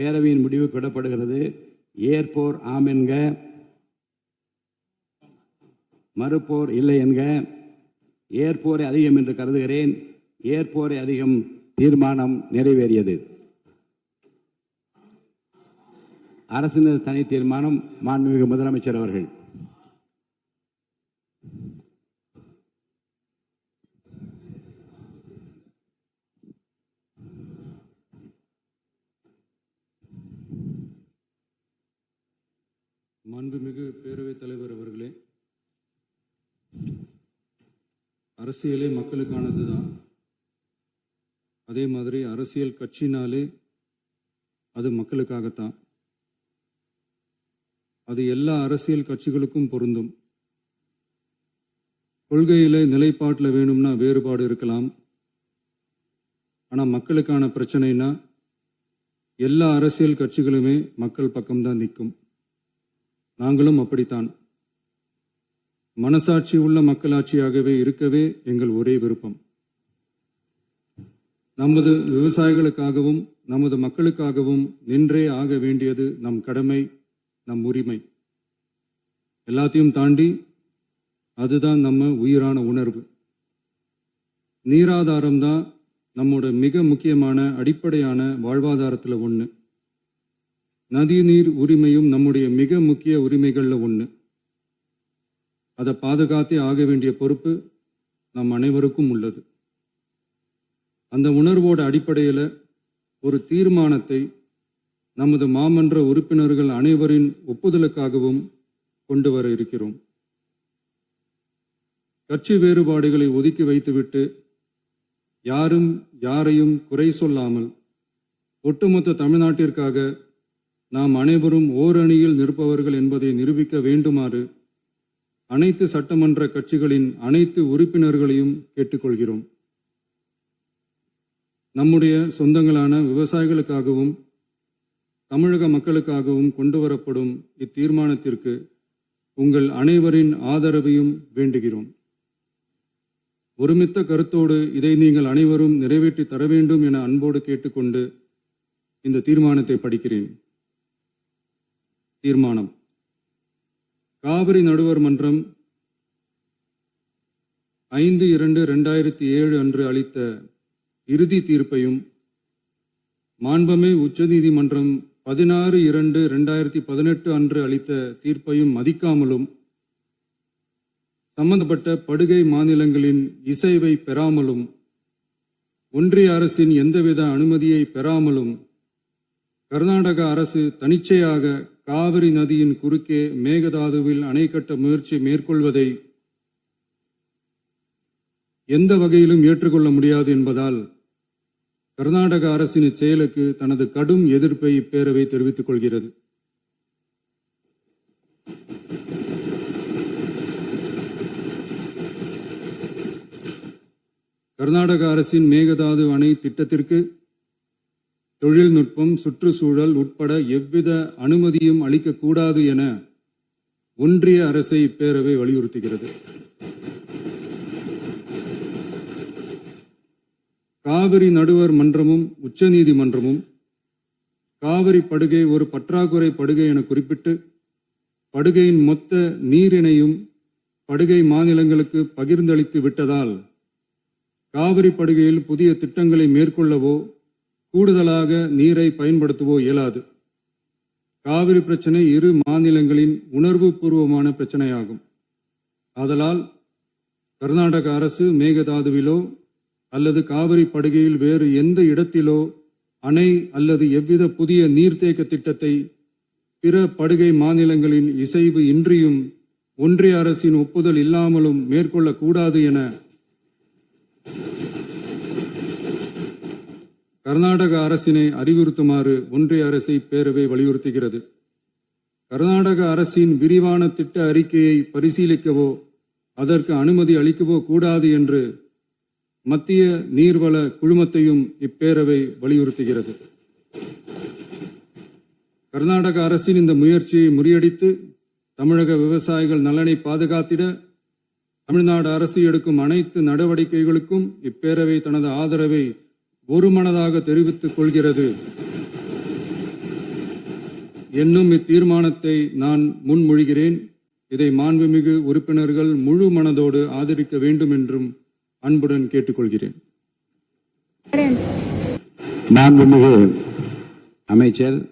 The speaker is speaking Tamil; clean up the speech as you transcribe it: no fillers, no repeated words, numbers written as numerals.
பேரவையின் முடிவுக்கு விடப்படுகிறது. ஏற்போர் ஆம் என்க, மறுப்போர் இல்லை என்க. ஏற்போரை அதிகம் என்று கருதுகிறேன். ஏற்போரை அதிகம். தீர்மானம் நிறைவேறியது. அரசினர் தனி தீர்மானம். மாண்புமிகு முதலமைச்சர் அவர்கள். மாண்புமிகு பேரவைத் தலைவர் அவர்களே, அரசியலே மக்களுக்கானது தான். அதே மாதிரி அரசியல் கட்சினாலே அது மக்களுக்காகத்தான். அது எல்லா அரசியல் கட்சிகளுக்கும் பொருந்தும். கொள்கையில நிலைப்பாட்டில் வேணும்னா வேறுபாடு இருக்கலாம். ஆனால் மக்களுக்கான பிரச்சனைனா எல்லா அரசியல் கட்சிகளுமே மக்கள் பக்கம்தான் நிற்கும். நாங்களும் அப்படித்தான். மனசாட்சி உள்ள மக்களாட்சியாகவே இருக்கவே எங்கள் ஒரே விருப்பம். நமது விவசாயிகளுக்காகவும் நமது மக்களுக்காகவும் நின்றே ஆக வேண்டியது நம் கடமை, நம் உரிமை. எல்லாத்தையும் தாண்டி அதுதான் நம்ம உயிரான உணர்வு. நீராதாரம் தான் நம்மோட மிக முக்கியமான அடிப்படையான வாழ்வாதாரத்தில் ஒன்று. நதிநீர் உரிமையும் நம்முடைய மிக முக்கிய உரிமைகளில் ஒன்று. அதை பாதுகாத்தே ஆக வேண்டிய பொறுப்பு நம் அனைவருக்கும் உள்ளது. அந்த உணர்வோட அடிப்படையில் ஒரு தீர்மானத்தை நமது மாமன்ற உறுப்பினர்கள் அனைவரின் ஒப்புதலுக்காகவும் கொண்டு வர இருக்கிறோம். கட்சி வேறுபாடுகளை ஒதுக்கி வைத்துவிட்டு யாரும் யாரையும் குறை சொல்லாமல் ஒட்டுமொத்த தமிழ்நாட்டிற்காக நாம் அனைவரும் ஓரணியில் நிற்பவர்கள் என்பதை நிரூபிக்க வேண்டுமாறு அனைத்து சட்டமன்ற கட்சிகளின் அனைத்து உறுப்பினர்களையும் கேட்டுக்கொள்கிறோம். நம்முடைய சொந்தங்களான விவசாயிகளுக்காகவும் தமிழக மக்களுக்காகவும் கொண்டு வரப்படும் இத்தீர்மானத்திற்கு உங்கள் அனைவரின் ஆதரவையும் வேண்டுகிறோம். ஒருமித்த கருத்தோடு இதை நீங்கள் அனைவரும் நிறைவேற்றி தர வேண்டும் என அன்போடு கேட்டுக்கொண்டு இந்த தீர்மானத்தை படிக்கிறேன். தீர்மானம்: காவிரி நடுவர் மன்றம் 5/2/2007 அன்று அளித்த இறுதி தீர்ப்பையும் மாண்புமிகு உச்சநீதிமன்றம் 16/2/2018 அன்று அளித்த தீர்ப்பையும் மதிக்காமலும் சம்பந்தப்பட்ட படுகை மாநிலங்களின் இசைவை பெறாமலும் ஒன்றிய அரசின் எந்தவித அனுமதியை பெறாமலும் கர்நாடக அரசு தனிச்சையாக காவிரி நதியின் குறுக்கே மேகதாதுவில் அணை கட்ட முயற்சி மேற்கொள்வதை எந்த வகையிலும் ஏற்றுக்கொள்ள முடியாது என்பதால் கர்நாடக அரசின் செயலுக்கு தனது கடும் எதிர்ப்பை இப்பேரவை தெரிவித்துக் கொள்கிறது. கர்நாடக அரசின் மேகதாது அணை திட்டத்திற்கு தொழில்நுட்பம், சுற்றுச்சூழல் உட்பட எவ்வித அனுமதியும் அளிக்கக்கூடாது என ஒன்றிய அரசை இப்பேரவை வலியுறுத்துகிறது. காவிரி நடுவர் மன்றமும் உச்சநீதிமன்றமும் காவிரி படுகை ஒரு பற்றாக்குறை படுகை என குறிப்பிட்டு படுகையின் மொத்த நீரினையும் படுகை மாநிலங்களுக்கு பகிர்ந்தளித்து விட்டதால் காவிரி படுகையில் புதிய திட்டங்களை மேற்கொள்ளவோ கூடுதலாக நீரை பயன்படுத்தவோ இயலாது. காவிரி பிரச்சனை இரு மாநிலங்களின் உணர்வு பூர்வமான பிரச்சனையாகும். ஆதலால் கர்நாடக அரசு மேகதாதுவிலோ அல்லது காவிரி படுகையில் வேறு எந்த இடத்திலோ அணை அல்லது எவ்வித புதிய நீர்த்தேக்க திட்டத்தை பிற படுகை மாநிலங்களின் இசைவு இன்றியும் ஒன்றிய அரசின் ஒப்புதல் இல்லாமலும் மேற்கொள்ளக்கூடாது என கர்நாடக அரசினை அறிவுறுத்துமாறு ஒன்றிய அரசை பேரவை வலியுறுத்துகிறது. கர்நாடக அரசின் விரிவான திட்ட அறிக்கையை பரிசீலிக்கவோ அதற்கு அனுமதி அளிக்கவோ கூடாது என்று மத்திய நீர்வள குழுமத்தையும் இப்பேரவை வலியுறுத்துகிறது. கர்நாடக அரசின் இந்த முயற்சியை முறியடித்து தமிழக விவசாயிகள் நலனை பாதுகாத்திட தமிழ்நாடு அரசு எடுக்கும் அனைத்து நடவடிக்கைகளுக்கும் இப்பேரவை தனது ஆதரவை ஒருமனதாக தெரிவித்துக் கொள்கிறது. என்னும் இத்தீர்மானத்தை நான் முன்மொழிகிறேன். இதை மாண்புமிகு உறுப்பினர்கள் முழு மனதோடு ஆதரிக்க வேண்டும் என்றும் அன்புடன் கேட்டுக்கொள்கிறேன். மாண்புமிகு அமைச்சர்